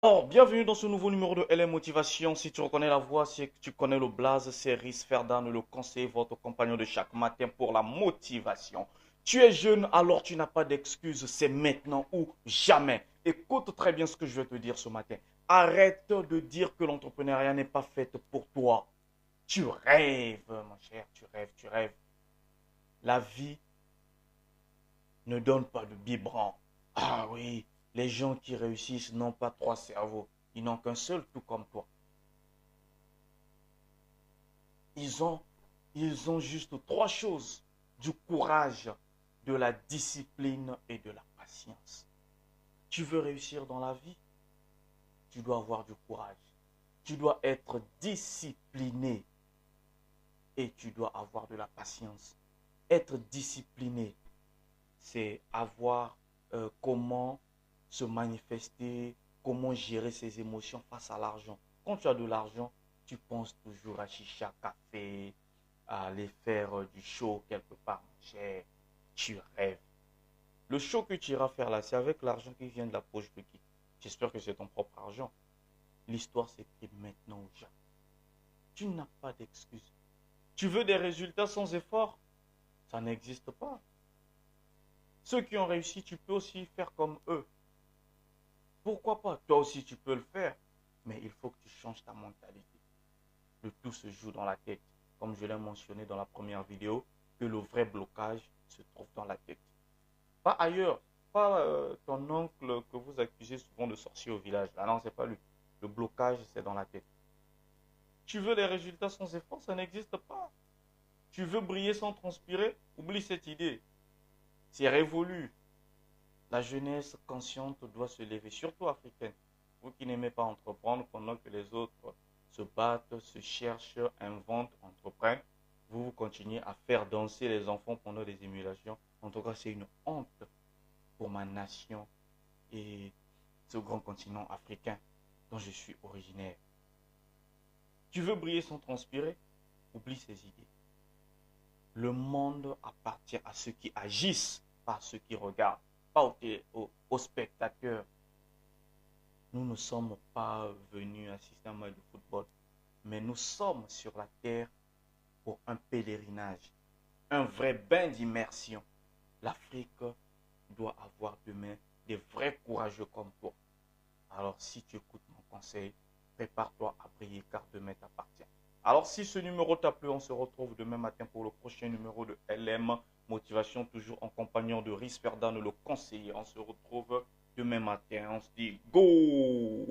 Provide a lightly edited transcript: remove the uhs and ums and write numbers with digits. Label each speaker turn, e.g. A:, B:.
A: Alors, bienvenue dans ce nouveau numéro de LM Motivation. Si tu reconnais la voix, c'est que tu connais le blaze, c'est Rhys Ferdan, le conseiller, votre compagnon de chaque matin pour la motivation. Tu es jeune, alors tu n'as pas d'excuses, c'est maintenant ou jamais. Écoute très bien ce que je vais te dire ce matin. Arrête de dire que l'entrepreneuriat n'est pas fait pour toi. Tu rêves, mon cher, tu rêves, tu rêves. La vie ne donne pas de biberon. Ah oui, les gens qui réussissent n'ont pas trois cerveaux, ils n'ont qu'un seul, tout comme toi. Ils ont, ils ont juste trois choses, du courage, de la discipline et de la patience. Tu veux réussir dans la vie, tu dois avoir du courage. Tu dois être discipliné et tu dois avoir de la patience. Être discipliné, c'est avoir comment se manifester, comment gérer ses émotions face à l'argent. Quand tu as de l'argent, tu penses toujours à chicha, café, à aller faire du show quelque part, mon cher. Tu rêves. Le show que tu iras faire là, c'est avec l'argent qui vient de la poche de qui? J'espère que c'est ton propre argent. L'histoire s'écrit maintenant ou jamais. Tu n'as pas d'excuses. Tu veux des résultats sans effort? Ça n'existe pas. Ceux qui ont réussi, tu peux aussi faire comme eux. Pourquoi pas? Toi aussi, tu peux le faire. Mais il faut que tu changes ta mentalité. Le tout se joue dans la tête. Comme je l'ai mentionné dans la première vidéo, que le vrai blocage se trouve dans la tête. Pas ailleurs. Pas ton oncle que vous accusez souvent de sorcier au village. Ah non, c'est pas lui. Le blocage, c'est dans la tête. Tu veux les résultats sans effort, ça n'existe pas. Tu veux briller sans transpirer, oublie cette idée. C'est révolu. La jeunesse consciente doit se lever, surtout africaine. Vous qui n'aimez pas entreprendre pendant que les autres se battent, se cherchent, inventent, entreprennent, vous continuez à faire danser les enfants pendant des émulations. En tout cas, c'est une honte pour ma nation et ce grand continent africain dont je suis originaire. Tu veux briller sans transpirer? Oublie ces idées. Le monde appartient à ceux qui agissent, pas à ceux qui regardent, pas aux spectateurs. Nous ne sommes pas venus assister à un match de football, mais nous sommes sur la terre pour un pèlerinage, un vrai bain d'immersion. L'Afrique doit avoir demain des vrais courageux comme toi. Alors si tu écoutes mon conseil, prépare-toi à briller car demain t'appartient. Alors si ce numéro t'a plu, on se retrouve demain matin pour le prochain numéro de LM Motivation, toujours en compagnon de Rhys Ferdan, le conseiller. On se retrouve demain matin, on se dit go!